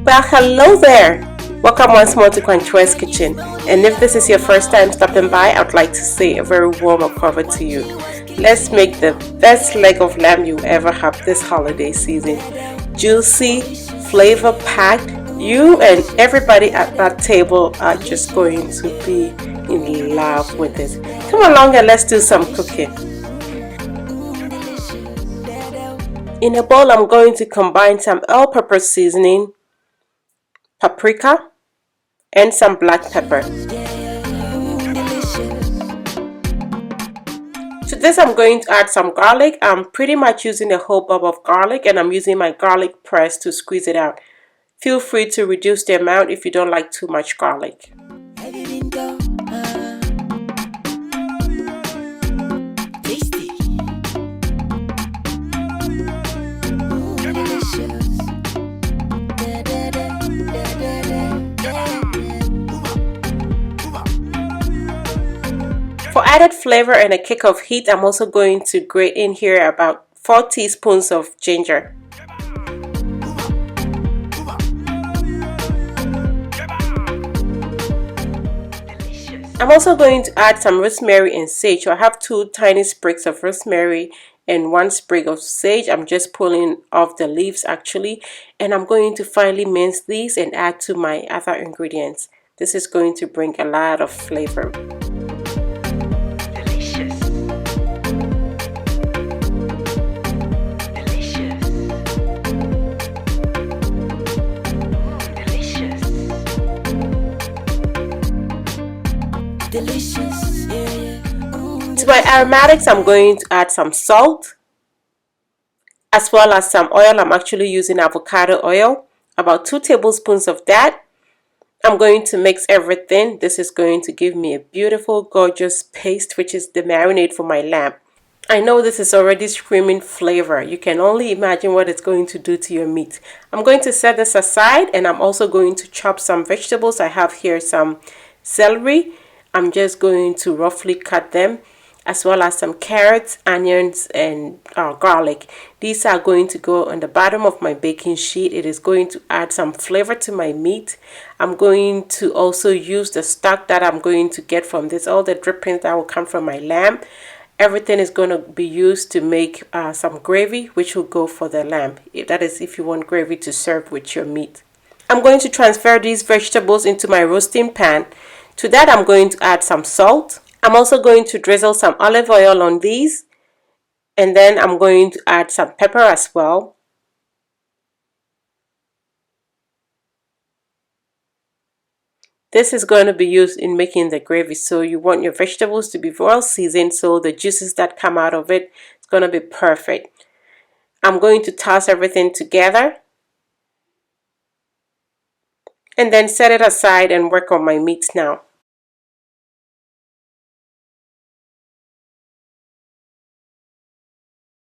Well, hello there! Welcome once more to Quanchua's Kitchen. And if this is your first time stopping by, I would like to say a very warm welcome to you. Let's make the best leg of lamb you ever have this holiday season. Juicy, flavor packed. You and everybody at that table are just going to be in love with it. Come along and let's do some cooking. In a bowl, I'm going to combine some all-purpose seasoning, paprika, and some black pepper. To this, I'm going to add some garlic. I'm pretty much using a whole bulb of garlic, and I'm using my garlic press to squeeze it out. Feel free to reduce the amount if you don't like too much garlic. For added flavor and a kick of heat, I'm also going to grate in here about 4 teaspoons of ginger. I'm also going to add some rosemary and sage. So I have 2 tiny sprigs of rosemary and 1 sprig of sage. I'm just pulling off the leaves actually, and I'm going to finely mince these and add to my other ingredients. This is going to bring a lot of flavor. To my aromatics, I'm going to add some salt as well as some oil. I'm actually using avocado oil, about 2 tablespoons of that. I'm going to mix everything. This is going to give me a beautiful, gorgeous paste, which is the marinade for my lamb. I know this is already screaming flavor. You can only imagine what it's going to do to your meat. I'm going to set this aside, and I'm also going to chop some vegetables. I have here some celery. I'm just going to roughly cut them, as well as some carrots, onions, and garlic. These are going to go on the bottom of my baking sheet. It is going to add some flavor to my meat. I'm going to also use the stock that I'm going to get from this, all the drippings that will come from my lamb. Everything is going to be used to make some gravy, which will go for the lamb. That is if you want gravy to serve with your meat. I'm going to transfer these vegetables into my roasting pan. To that, I'm going to add some salt. I'm also going to drizzle some olive oil on these, and then I'm going to add some pepper as well. This is going to be used in making the gravy, so you want your vegetables to be well seasoned so the juices that come out of it is going to be perfect. I'm going to toss everything together and then set it aside and work on my meat now.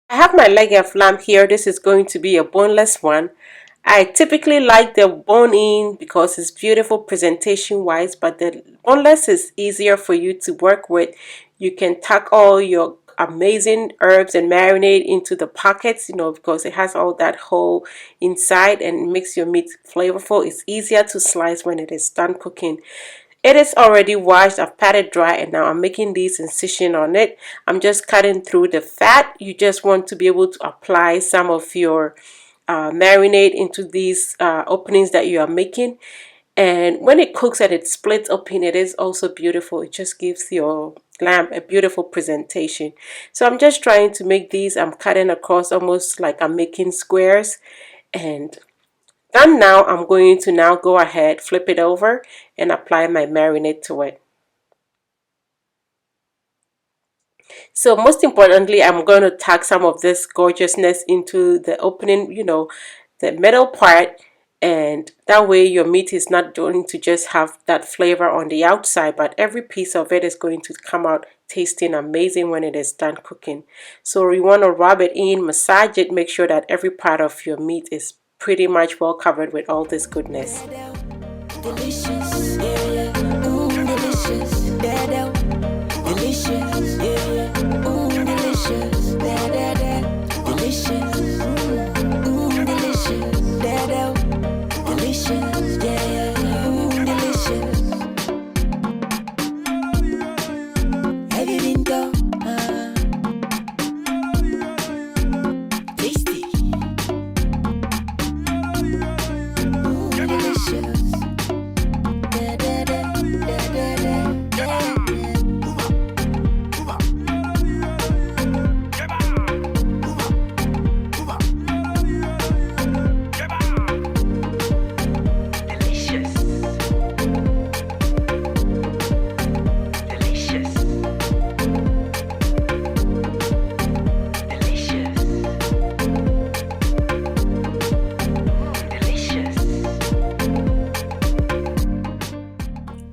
I have my leg of lamb here. This is going to be a boneless one. I typically like the bone-in because it's beautiful presentation wise, but the boneless is easier for you to work with. You can tuck all your amazing herbs and marinade into the pockets, because it has all that whole inside and makes your meat flavorful. It's easier to slice when it is done cooking. It is already washed. I've patted dry, and now I'm making these incision on it. I'm just cutting through the fat. You just want to be able to apply some of your marinade into these openings that you are making, and when it cooks and it splits open, it is also beautiful. It just gives your lamb a beautiful presentation. So I'm just trying to make these. I'm cutting across almost like I'm making squares, and done. Now I'm going to now go ahead, flip it over, and apply my marinade to it. So most importantly, I'm going to tuck some of this gorgeousness into the opening, the middle part, and that way your meat is not going to just have that flavor on the outside, but every piece of it is going to come out tasting amazing when it is done cooking. So you want to rub it in, massage it, make sure that every part of your meat is pretty much well covered with all this goodness. Delicious, yeah, yeah. Delicious, delicious, yeah, yeah. Delicious, delicious, delicious, delicious.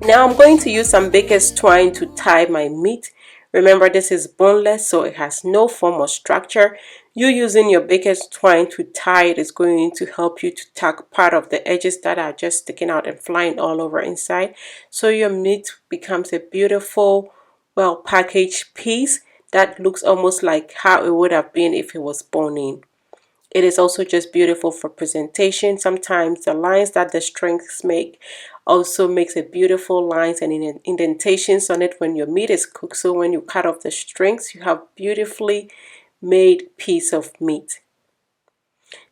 Now I'm going to use some baker's twine to tie my meat. Remember, this is boneless, so it has no form or structure. You using your baker's twine to tie it is going to help you to tuck part of the edges that are just sticking out and flying all over inside, so your meat becomes a beautiful, well packaged piece that looks almost like how it would have been if it was bone in. It is also just beautiful for presentation. Sometimes the lines that the strings make also makes a beautiful lines and indentations on it when your meat is cooked. So when you cut off the strings, you have beautifully made piece of meat.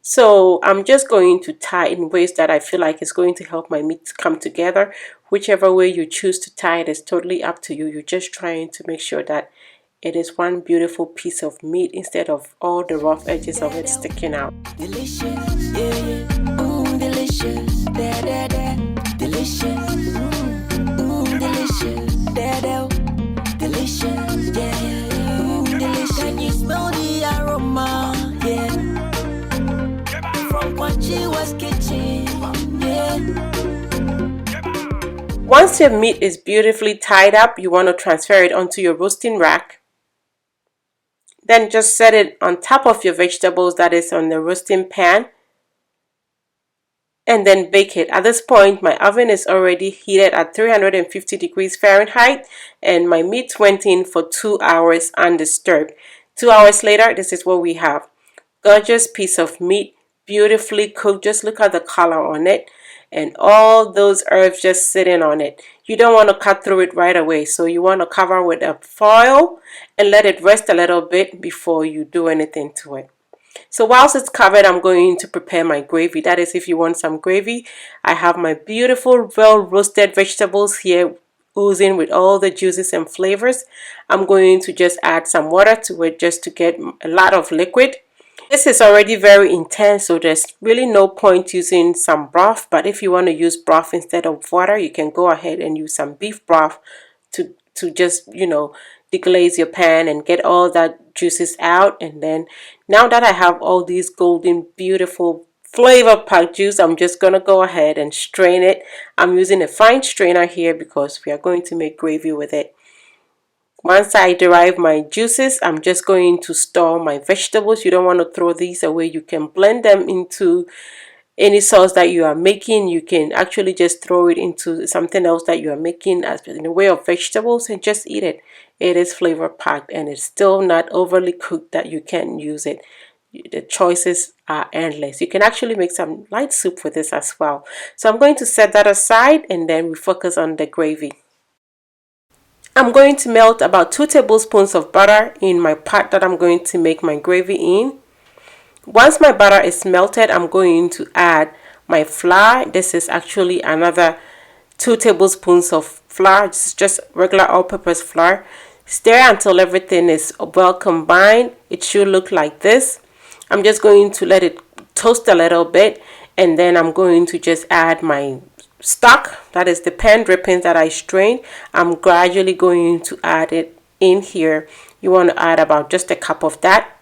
So I'm just going to tie in ways that I feel like is going to help my meat come together. Whichever way you choose to tie it is totally up to you. You're just trying to make sure that it is one beautiful piece of meat instead of all the rough edges of it sticking out. Delicious, yeah, yeah. Ooh, delicious, da, da, da. Delicious, delicious, da, da. Delicious, yeah, yeah. Delicious. Can you smell the aroma? Yeah. From Kwachiwa's kitchen, yeah. Once your meat is beautifully tied up, you want to transfer it onto your roasting rack. Then just set it on top of your vegetables that is on the roasting pan, and then bake it. At this point, my oven is already heated at 350 degrees Fahrenheit, and my meat went in for 2 hours undisturbed. 2 hours later, this is what we have. Gorgeous piece of meat, beautifully cooked. Just look at the color on it and all those herbs just sitting on it. You don't want to cut through it right away, so you want to cover with a foil and let it rest a little bit before you do anything to it. So whilst it's covered, I'm going to prepare my gravy. That is, if you want some gravy, I have my beautiful well roasted vegetables here oozing with all the juices and flavors. I'm going to just add some water to it just to get a lot of liquid. This is already very intense, so there's really no point using some broth. But if you want to use broth instead of water, you can go ahead and use some beef broth to just, you know, deglaze your pan and get all that juices out. And then now that I have all these golden, beautiful flavor packed juice, I'm just going to go ahead and strain it. I'm using a fine strainer here because we are going to make gravy with it. Once I derive my juices, I'm just going to store my vegetables. You don't want to throw these away. You can blend them into any sauce that you are making. You can actually just throw it into something else that you are making as in a way of vegetables and just eat it. It is flavor packed and it's still not overly cooked that you can't use it. The choices are endless. You can actually make some light soup with this as well. So I'm going to set that aside and then we focus on the gravy. I'm going to melt about 2 tablespoons of butter in my pot that I'm going to make my gravy in. Once my butter is melted, I'm going to add my flour. This is actually another 2 tablespoons of flour. This is just regular all-purpose flour. Stir until everything is well combined. It should look like this. I'm just going to let it toast a little bit, and then I'm going to just add my stock, that is the pan drippings that I strained. I'm gradually going to add it in here. You want to add about just a cup of that,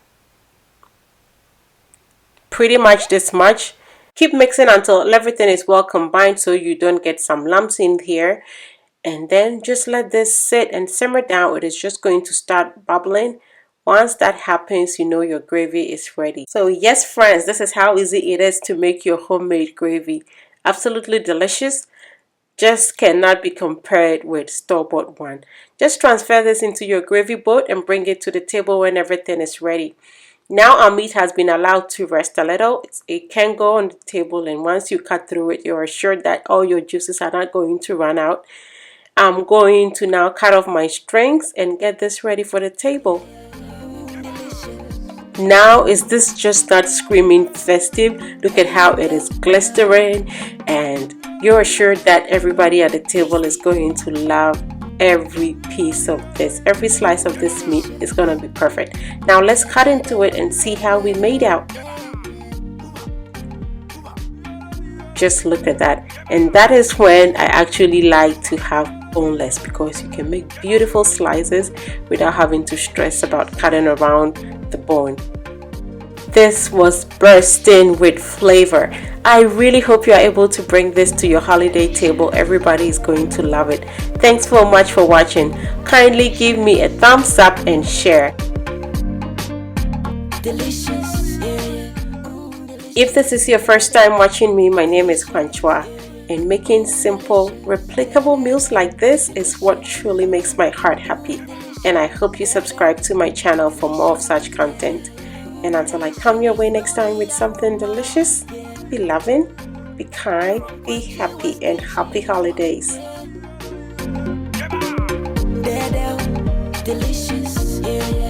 pretty much this much. Keep mixing until everything is well combined so you don't get some lumps in here, and then just let this sit and simmer down. It is just going to start bubbling. Once that happens, you know your gravy is ready. So yes friends, this is how easy it is to make your homemade gravy. Absolutely delicious, just cannot be compared with store-bought one. Just transfer this into your gravy boat and bring it to the table when everything is ready. Now our meat has been allowed to rest a little. It can go on the table, and once you cut through it, you're assured that all your juices are not going to run out. I'm going to now cut off my strings and get this ready for the table. Now is this just not screaming festive? Look at how it is glistering, and you're assured that everybody at the table is going to love every piece of this. Every slice of this meat is going to be perfect. Now let's cut into it and see how we made out. Just look at that. And that is when I actually like to have boneless, because you can make beautiful slices without having to stress about cutting around the bone. This was bursting with flavor. I really hope you are able to bring this to your holiday table. Everybody is going to love it. Thanks so much for watching. Kindly give me a thumbs up and share. If this is your first time watching me, my name is Kwanchua, and making simple, replicable meals like this is what truly makes my heart happy. And I hope you subscribe to my channel for more of such content. And until I come your way next time with something delicious, be loving, be kind, be happy, and happy holidays. Delicious, yeah.